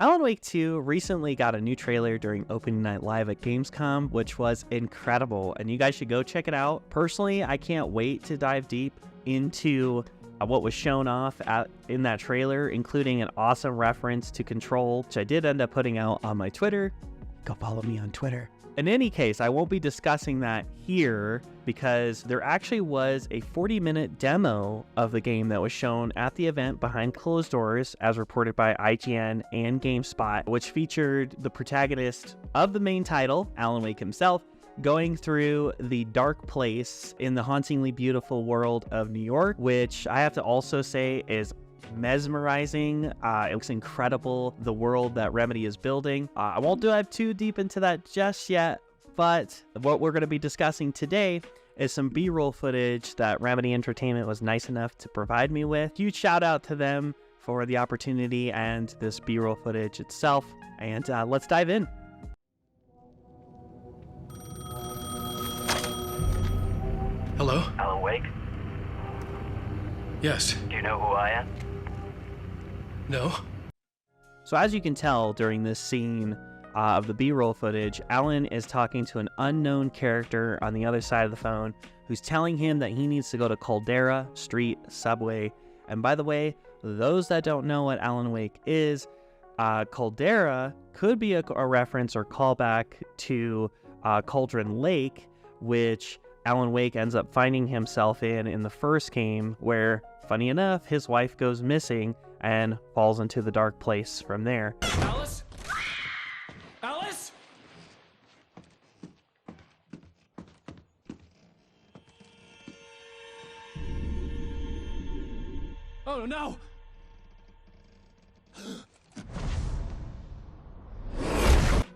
Alan Wake 2 recently got a new trailer during opening night live at Gamescom, which was incredible, and you guys should go check it out. Personally, I can't wait to dive deep into what was shown off in that trailer, including an awesome reference to Control, which I did end up putting out on my Twitter. Go follow me on Twitter. In any case, I won't be discussing that here because there actually was a 40-minute demo of the game that was shown at the event behind closed doors, as reported by IGN and GameSpot, which featured the protagonist of the main title, Alan Wake himself, going through the dark place in the hauntingly beautiful world of New York, which I have to also say is mesmerizing. It looks incredible, the world that Remedy is building. I won't dive too deep into that just yet, but what we're going to be discussing today is some B-roll footage that Remedy Entertainment was nice enough to provide me with. Huge shout out to them for the opportunity and this B-roll footage itself, and let's dive in. Hello? Alan Wake? Yes. Do you know who I am? No? So as you can tell during this scene of the B-roll footage, Alan is talking to an unknown character on the other side of the phone who's telling him that he needs to go to Caldera Street Subway. And by the way, those that don't know what Alan Wake is, Caldera could be a reference or callback to Cauldron Lake, which Alan Wake ends up finding himself in the first game, where, funny enough, his wife goes missing and falls into the dark place from there. Alice? Alice? Oh no!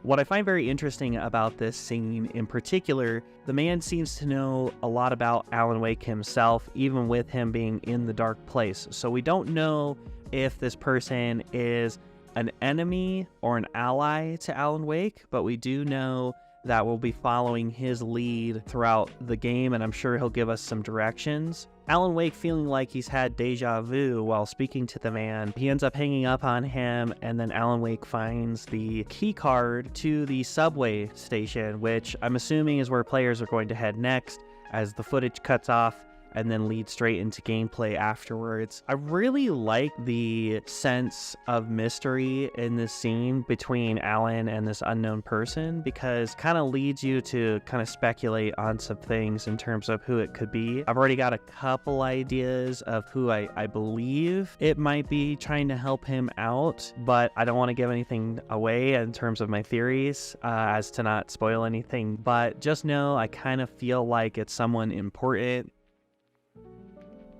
What I find very interesting about this scene in particular, the man seems to know a lot about Alan Wake himself, even with him being in the dark place. So we don't know if this person is an enemy or an ally to Alan Wake, but we do know that we'll be following his lead throughout the game, and I'm sure he'll give us some directions. Alan Wake, feeling like he's had deja vu while speaking to the man, he ends up hanging up on him, and then Alan Wake finds the key card to the subway station, which I'm assuming is where players are going to head next, as the footage cuts off and then lead straight into gameplay afterwards. I really like the sense of mystery in this scene between Alan and this unknown person, because kind of leads you to kind of speculate on some things in terms of who it could be. I've already got a couple ideas of who I believe it might be trying to help him out, but I don't want to give anything away in terms of my theories as to not spoil anything, but just know I kind of feel like it's someone important.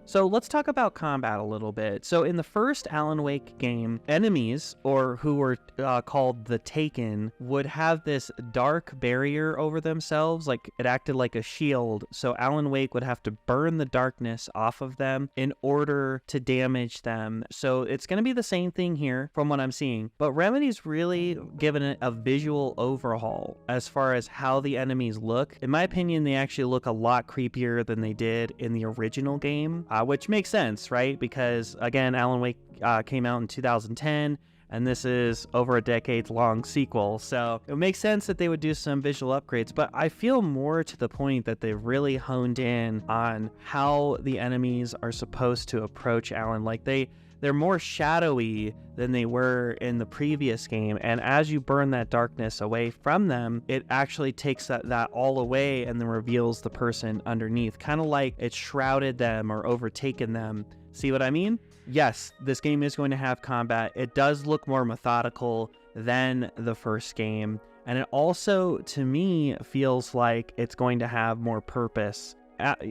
So let's talk about combat a little bit. So in the first Alan Wake game, enemies, or who were called the Taken, would have this dark barrier over themselves, like it acted like a shield. So Alan Wake would have to burn the darkness off of them in order to damage them. So it's going to be the same thing here from what I'm seeing. But Remedy's really given it a visual overhaul as far as how the enemies look. In my opinion, they actually look a lot creepier than they did in the original game. Which makes sense, right? Because again, Alan Wake came out in 2010, and this is over a decade-long sequel, so it makes sense that they would do some visual upgrades, but I feel more to the point that they've really honed in on how the enemies are supposed to approach Alan. Like they're more shadowy than they were in the previous game, and as you burn that darkness away from them, it actually takes that all away and then reveals the person underneath, kind of like it shrouded them or overtaken them. See what I mean? Yes, this game is going to have combat. It does look more methodical than the first game, and it also, to me, feels like it's going to have more purpose.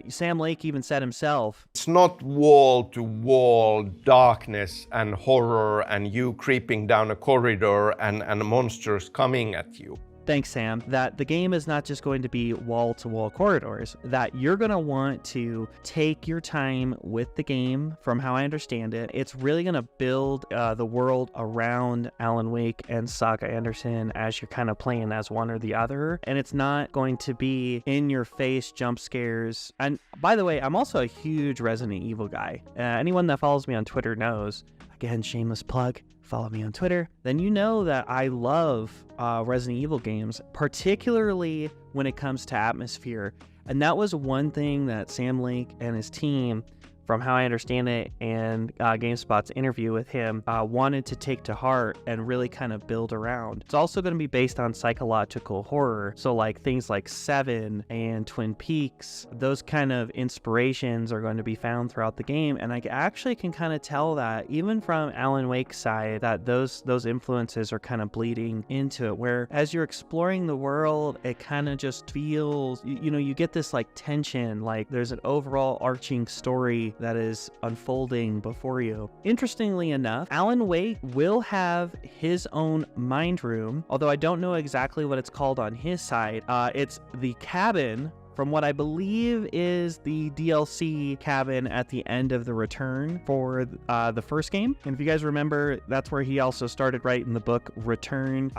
Sam Lake even said himself, "It's not wall-to-wall darkness and horror and you creeping down a corridor and monsters coming at you." Thanks, Sam. That the game is not just going to be wall-to-wall corridors, that you're going to want to take your time with the game, from how I understand it. It's really going to build the world around Alan Wake and Saga Anderson as you're kind of playing as one or the other, and it's not going to be in-your-face jump scares. And by the way, I'm also a huge Resident Evil guy. Anyone that follows me on Twitter knows, again, shameless plug, follow me on Twitter, then you know that I love Resident Evil games, particularly when it comes to atmosphere. And that was one thing that Sam Lake and his team, from how I understand it, and GameSpot's interview with him, wanted to take to heart and really kind of build around. It's also going to be based on psychological horror, so like things like Seven and Twin Peaks, those kind of inspirations are going to be found throughout the game, and I actually can kind of tell that, even from Alan Wake's side, that those influences are kind of bleeding into it, where as you're exploring the world, it kind of just feels, you get this like tension, like there's an overall arching story that is unfolding before you. Interestingly enough, Alan Wake will have his own mind room, although I don't know exactly what it's called on his side. It's the cabin, from what I believe is the DLC cabin at the end of the Return for the first game. And if you guys remember, that's where he also started writing the book Return,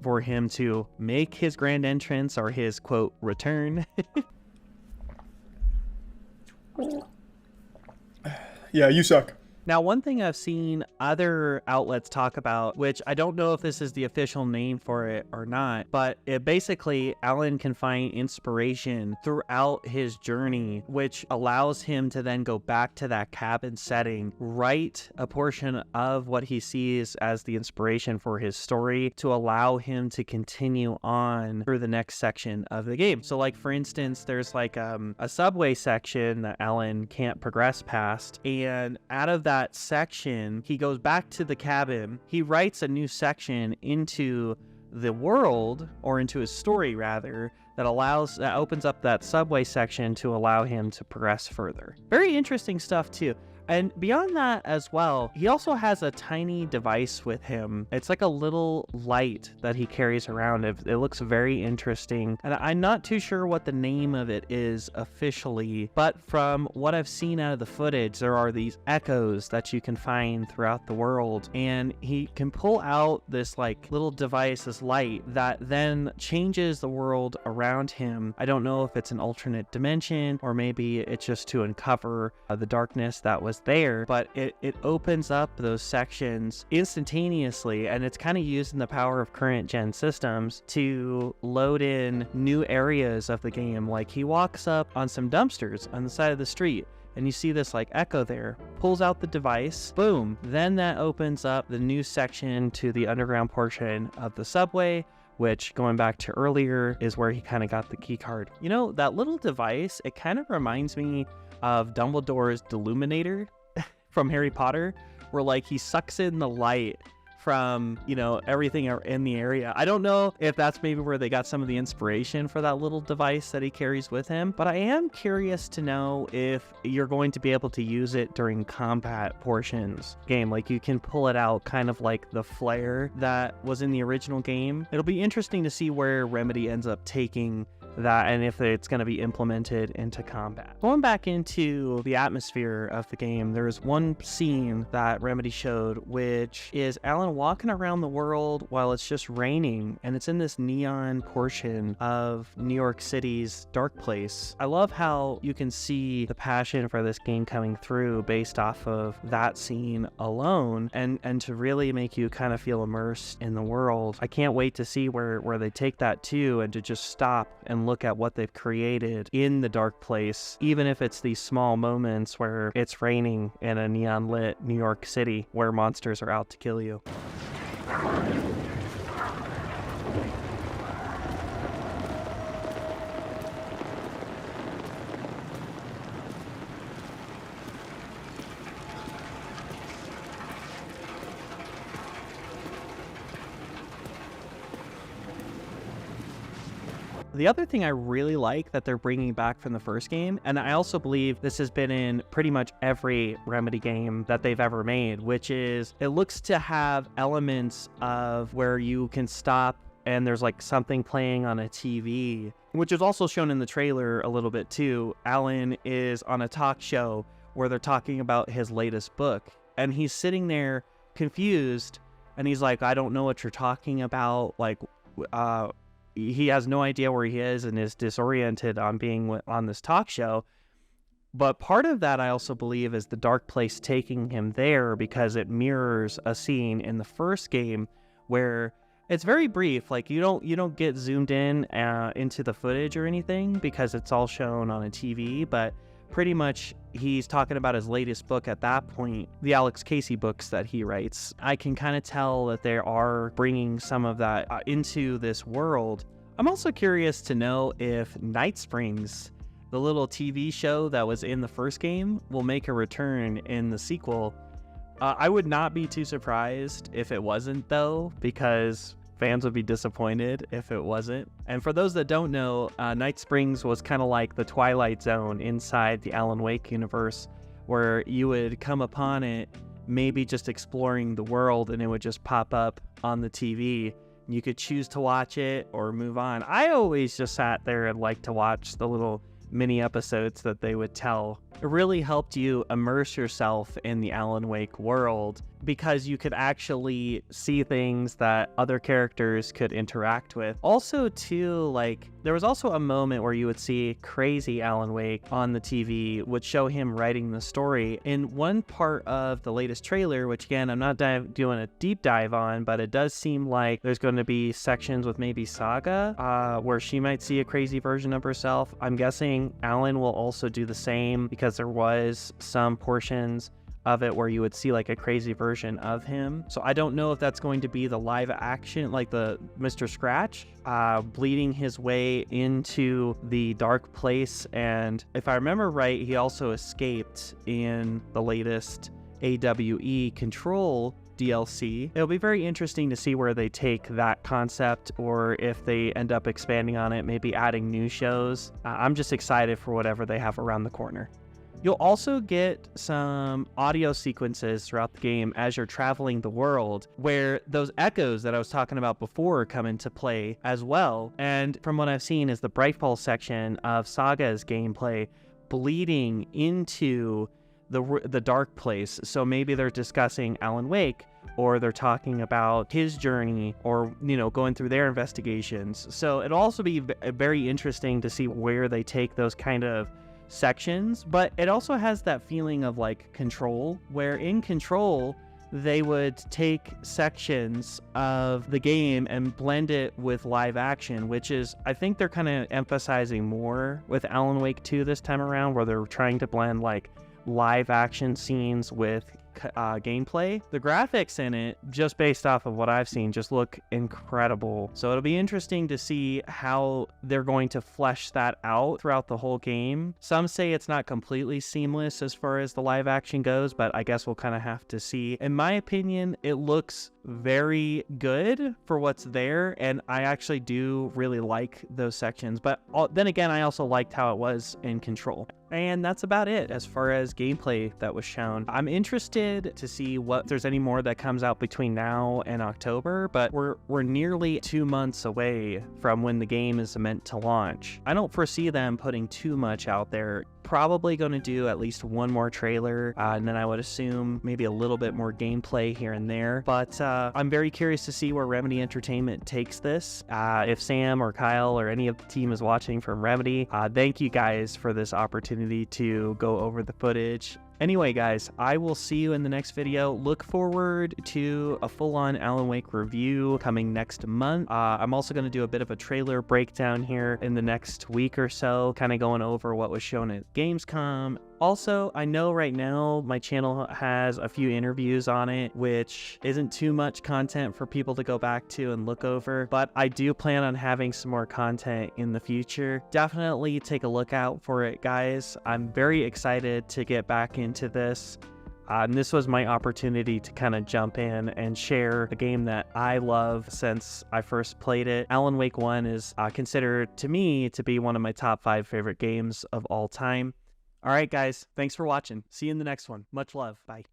for him to make his grand entrance, or his quote return. Yeah, you suck. Now, one thing I've seen other outlets talk about, which I don't know if this is the official name for it or not, but it basically, Alan can find inspiration throughout his journey, which allows him to then go back to that cabin setting, write a portion of what he sees as the inspiration for his story to allow him to continue on through the next section of the game. So like, for instance, there's like a subway section that Alan can't progress past, and out of that section, he goes back to the cabin, he writes a new section into the world, or into his story rather, that opens up that subway section to allow him to progress further. Very interesting stuff too. And beyond that as well, he also has a tiny device with him. It's like a little light that he carries around. It looks very interesting. And I'm not too sure what the name of it is officially, but from what I've seen out of the footage, there are these echoes that you can find throughout the world. And he can pull out this like little device, this light, that then changes the world around him. I don't know if it's an alternate dimension, or maybe it's just to uncover the darkness that was there, but it opens up those sections instantaneously, and it's kind of using the power of current gen systems to load in new areas of the game. Like, he walks up on some dumpsters on the side of the street, and you see this like echo there, pulls out the device, boom, then that opens up the new section to the underground portion of the subway, which, going back to earlier, is where he kind of got the key card. That little device, it kind of reminds me of Dumbledore's Deluminator from Harry Potter, where like he sucks in the light from, everything in the area. I don't know if that's maybe where they got some of the inspiration for that little device that he carries with him, but I am curious to know if you're going to be able to use it during combat portions game. Like, you can pull it out kind of like the flare that was in the original game. It'll be interesting to see where Remedy ends up taking that, and if it's going to be implemented into combat. Going back into the atmosphere of the game, there's one scene that Remedy showed, which is Alan walking around the world while it's just raining, and it's in this neon portion of New York City's dark place. I love how you can see the passion for this game coming through based off of that scene alone, and to really make you kind of feel immersed in the world. I can't wait to see where they take that to, and to just stop and look at what they've created in the dark place, even if it's these small moments where it's raining in a neon lit New York City where monsters are out to kill you. The other thing I really like that they're bringing back from the first game, and I also believe this has been in pretty much every Remedy game that they've ever made, which is it looks to have elements of where you can stop and there's like something playing on a TV, which is also shown in the trailer a little bit too. Alan is on a talk show where they're talking about his latest book, and he's sitting there confused, and he's like, I don't know what you're talking about. Like, he has no idea where he is and is disoriented on being on this talk show. But part of that I also believe is the dark place taking him there because it mirrors a scene in the first game where it's very brief. Like you don't get zoomed in into the footage or anything because it's all shown on a TV, but pretty much he's talking about his latest book at that point, the Alex Casey books that he writes. I can kind of tell that they are bringing some of that into this world. I'm also curious to know if Night Springs, the little TV show that was in the first game, will make a return in the sequel. I would not be too surprised if it wasn't, though, because fans would be disappointed if it wasn't. And for those that don't know, Night Springs was kind of like the Twilight Zone inside the Alan Wake universe, where you would come upon it maybe just exploring the world and it would just pop up on the TV. You could choose to watch it or move on. I always just sat there and liked to watch the little mini episodes that they would tell. It really helped you immerse yourself in the Alan Wake world because you could actually see things that other characters could interact with. Also, too, like, there was also a moment where you would see crazy Alan Wake on the TV, would show him writing the story. In one part of the latest trailer, which again, I'm not doing a deep dive on, but it does seem like there's going to be sections with maybe Saga, where she might see a crazy version of herself. I'm guessing Alan will also do the same because there was some portions of it where you would see like a crazy version of him. So I don't know if that's going to be the live action, like the Mr. Scratch bleeding his way into the dark place. And if I remember right, he also escaped in the latest AWE Control DLC. It'll be very interesting to see where they take that concept, or if they end up expanding on it, maybe adding new shows. I'm just excited for whatever they have around the corner. You'll also get some audio sequences throughout the game as you're traveling the world, where those echoes that I was talking about before come into play as well. And from what I've seen is the Brightfall section of Saga's gameplay bleeding into the dark place. So maybe they're discussing Alan Wake, or they're talking about his journey, or, you know, going through their investigations. So it'll also be very interesting to see where they take those kind of sections, but it also has that feeling of like Control, where in Control they would take sections of the game and blend it with live action, which is, I think they're kind of emphasizing more with Alan Wake 2 this time around, where they're trying to blend like live action scenes with gameplay. The graphics in it, just based off of what I've seen, just look incredible. So it'll be interesting to see how they're going to flesh that out throughout the whole game. Some say it's not completely seamless as far as the live action goes, but I guess we'll kind of have to see. In my opinion, it looks very good for what's there, and I actually do really like those sections. But then again, I also liked how it was in Control. And that's about it as far as gameplay that was shown. I'm interested to see what, if there's any more that comes out between now and October, but we're nearly 2 months away from when the game is meant to launch. I don't foresee them putting too much out there. Probably going to do at least one more trailer, and then I would assume maybe a little bit more gameplay here and there. But I'm very curious to see where Remedy Entertainment takes this. If Sam or Kyle or any of the team is watching from Remedy, thank you guys for this opportunity to go over the footage. Anyway, guys, I will see you in the next video. Look forward to a full-on Alan Wake review coming next month. I'm also going to do a bit of a trailer breakdown here in the next week or so, kind of going over what was shown at Gamescom. Also, I know right now my channel has a few interviews on it, which isn't too much content for people to go back to and look over, but I do plan on having some more content in the future. Definitely take a look out for it, guys. I'm very excited to get back into this. And this was my opportunity to kind of jump in and share a game that I love since I first played it. Alan Wake 1 is considered to me to be one of my top 5 favorite games of all time. All right, guys, thanks for watching. See you in the next one. Much love. Bye.